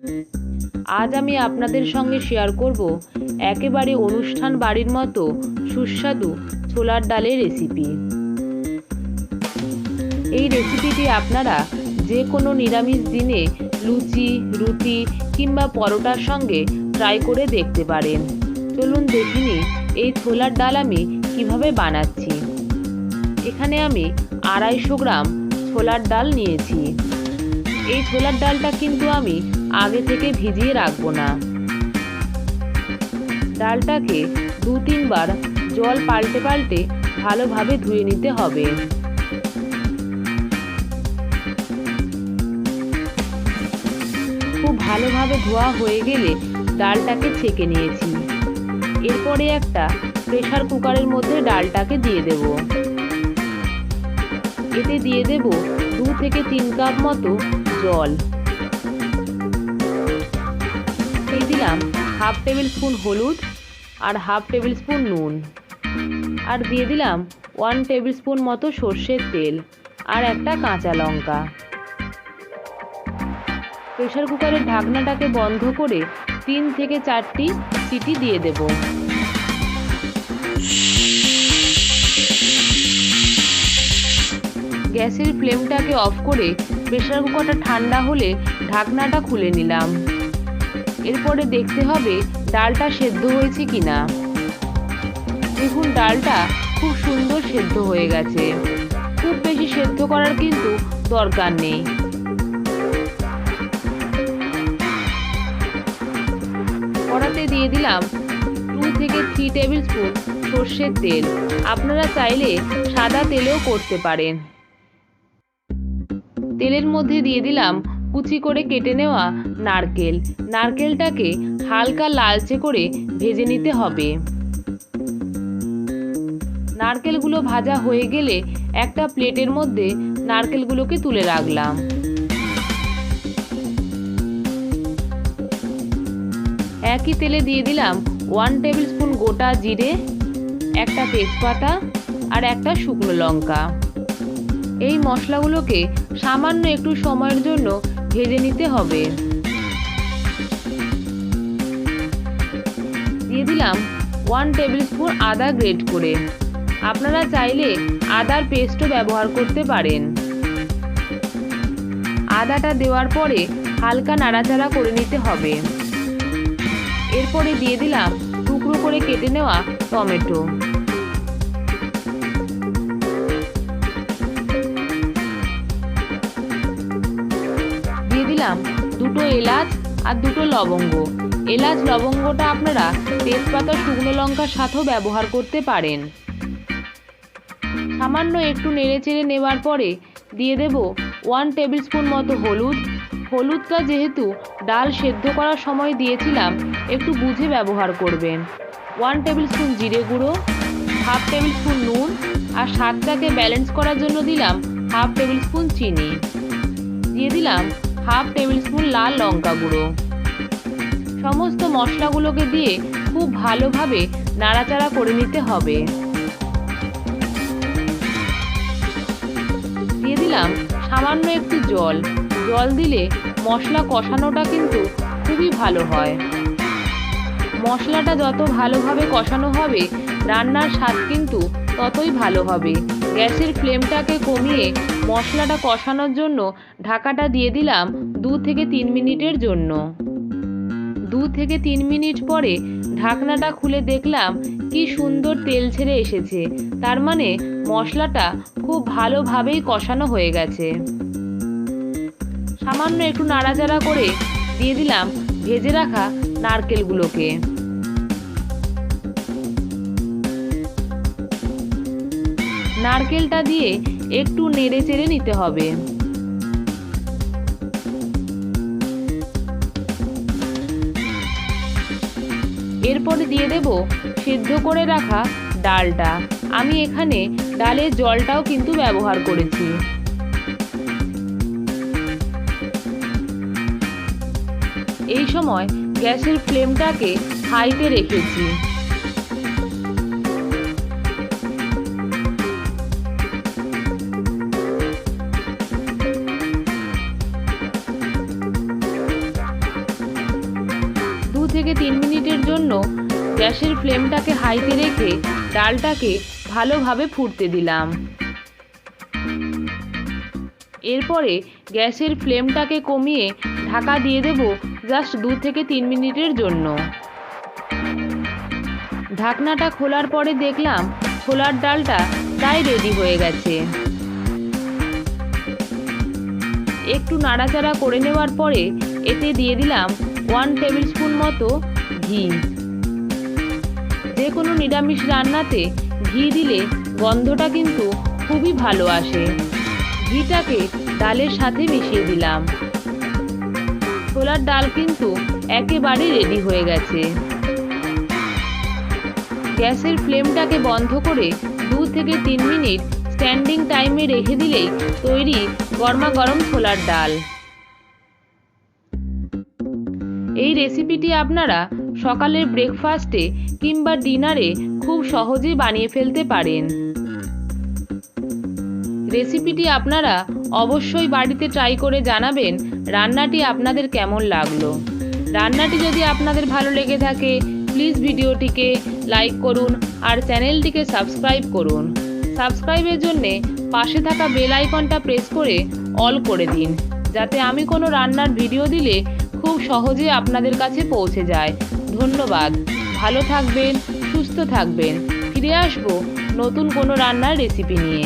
আজ আমি আপনাদের সঙ্গে শেয়ার করব একেবারে অনুষ্ঠান বাড়ির মতো সুস্বাদু ছোলার ডালের রেসিপি। এই রেসিপিটি আপনারা যে কোনো নিরামিষ দিনে লুচি, রুটি কিংবা পরোটার সঙ্গে ট্রাই করে দেখতে পারেন। চলুন দেখিনি এই ছোলার ডাল আমি কিভাবে বানাচ্ছি। এখানে আমি 250 গ্রাম ছোলার ডাল নিয়েছি। এই ছোলার ডালটা কিন্তু আমি আগে থেকে ভিজিয়ে রাখবো না। ডালটাকে 2-3 বার জল পাল্টে পাল্টে ভালোভাবে ধুয়ে নিতে হবে। খুব ভালোভাবে ধোয়া হয়ে গেলে ডালটাকে ছেঁকে নিয়েছি। এরপরে একটা প্রেসার কুকারের মধ্যে ডালটাকে দিয়ে দেব। এতে দিয়ে দেব 2 থেকে 3 কাপ মতো জল। দিয়ে দিলাম 1/2 টেবিল স্পুন হলুদ আর 1/2 টেবিল স্পুন নুন, আর দিয়ে দিলাম 1 টেবিল স্পুন মতো সর্ষের তেল আর একটা কাঁচা লঙ্কা। প্রেসার কুকারের ঢাকনাটাকে বন্ধ করে 3 থেকে 4টি সিটি দিয়ে দেব। গ্যাসের ফ্লেমটাকে অফ করে প্রেসার কুকারটা ঠান্ডা হলে ঢাকনাটা খুলে নিলাম। এরপরে দেখতে হবে ডালটা সেদ্ধ হয়েছে কিনা। দেখুন ডালটা খুব সুন্দর সেদ্ধ হয়ে গেছে। খুব বেশি সেদ্ধ করার কিন্তু দরকার নেই। কড়াতে দিয়ে দিলাম 2 থেকে 3 টেবিল স্পুন সর্ষের তেল। আপনারা চাইলে সাদা তেলেও করতে পারেন। তেলের মধ্যে দিয়ে দিলাম কুচি করে কেটে নেওয়া নারকেল। নারকেলটাকে হালকা লালচে করে ভেজে নিতে হবে। নারকেলগুলো ভাজা হয়ে গেলে একটা প্লেটের মধ্যে নারকেলগুলোকে তুলে রাখলাম। একই তেলে দিয়ে দিলাম 1 টেবিল স্পুন গোটা জিরে, একটা তেজপাতা আর একটা শুকনো লঙ্কা। এই মশলাগুলোকে সামান্য একটু সময়ের জন্য ভেজে নিতে হবে। দিয়ে দিলাম 1 টেবিল স্পুন আদা গ্রেট করে। আপনারা চাইলে আদার পেস্টও ব্যবহার করতে পারেন। আদাটা দেওয়ার পরে হালকা নাড়াচাড়া করে নিতে হবে। এরপরে দিয়ে দিলাম টুকরো করে কেটে নেওয়া টমেটো। দিয়ে দিলাম 2টো এলাচ আর 2টো লবঙ্গ। এলাচ লবঙ্গটা আপনারা তেজপাতা শুকনো লঙ্কার সাথেও ব্যবহার করতে পারেন। সামান্য একটু নেড়েচেড়ে নেওয়ার পরে দিয়ে দেব 1 টেবিল স্পুন মতো হলুদ। হলুদটা যেহেতু ডাল সেদ্ধ করার সময় দিয়েছিলাম, একটু বুঝে ব্যবহার করবেন। 1 টেবিল স্পুন জিরে গুঁড়ো, 1/2 টেবিল স্পুন নুন আর স্বাদটাকে ব্যালেন্স করার জন্য দিলাম 1/2 টেবিল স্পুন চিনি। দিয়ে দিলাম 1/2 টেবিল স্পুন লাল লঙ্কা গুঁড়ো। সমস্ত মশলাগুলোকে দিয়ে খুব ভালোভাবে নাড়াচাড়া করে নিতে হবে। দিয়ে দিলাম সামান্য একটু জল। জল দিলে মশলা কষানোটা কিন্তু খুবই ভালো হয়। মশলাটা যত ভালোভাবে কষানো হবে রান্নার স্বাদ কিন্তু ততই ভালো হবে। গ্যাসের ফ্লেমটাকে কমিয়ে মশলাটা কষানোর জন্য ঢাকাটা দিয়ে দিলাম 2 থেকে 3 মিনিটের জন্য। 2 থেকে 3 মিনিট পরে ঢাকনাটা খুলে দেখলাম কি সুন্দর তেল ছেড়ে এসেছে। তার মানে মশলাটা খুব ভালোভাবেই কষানো হয়ে গেছে। সামান্য একটু নাড়াচাড়া করে দিয়ে দিলাম ভেজে রাখা নারকেলগুলোকে। নারকেলটা দিয়ে একটু নেড়ে চেড়ে নিতে হবে। এরপরে দিয়ে দেব সেদ্ধ করে রাখা ডালটা। আমি এখানে ডালের জলটাও কিন্তু ব্যবহার করেছি। এই সময় গ্যাসের ফ্লেমটাকে হাইতে রেখেছি। থেকে 3 মিনিটের জন্য গ্যাসের ফ্লেমটাকে হাইতে রেখে ডালটাকে ভালোভাবে ফুটতে দিলাম। এরপরে গ্যাসের ফ্লেমটাকে কমিয়ে ঢাকা দিয়ে দেব জাস্ট 2 থেকে 3 মিনিটের জন্য। ঢাকনাটা খোলার পরে দেখলাম ছোলার ডালটা প্রায় রেডি হয়ে গেছে। একটু নাড়াচাড়া করে নেওয়ার পরে এতে দিয়ে দিলাম 1 টেবিল স্পুন মতো ঘি। যে কোনো নিরামিষ রান্নাতে ঘি দিলে গন্ধটা কিন্তু খুবই ভালো আসে। ঘিটাকে ডালের সাথে মিশিয়ে দিলাম। ছোলার ডাল কিন্তু একেবারে রেডি হয়ে গেছে। গ্যাসের ফ্লেমটাকে বন্ধ করে 2 থেকে 3 মিনিট স্ট্যান্ডিং টাইমে রেখে দিলেই তৈরি গরমাগরম ছোলার ডাল। এই রেসিপিটি আপনারা সকালের ব্রেকফাস্টে কিংবা ডিনারে খুব সহজেই বানিয়ে ফেলতে পারেন। রেসিপিটি আপনারা অবশ্যই বাড়িতে ট্রাই করে জানাবেন রান্নাটি আপনাদের কেমন লাগলো। রান্নাটি যদি আপনাদের ভালো লেগে থাকে প্লিজ ভিডিওটিকে লাইক করুন আর চ্যানেলটিকে সাবস্ক্রাইব করুন। সাবস্ক্রাইবের জন্যে পাশে থাকা বেল আইকনটা প্রেস করে অল করে দিন, যাতে আমি কোনো রান্নার ভিডিও দিলে খুব সহজে আপনাদের কাছে পৌঁছে যায়। ধন্যবাদ। ভালো থাকবেন, সুস্থ থাকবেন। ফিরে আসবো নতুন কোনো রান্নার রেসিপি নিয়ে।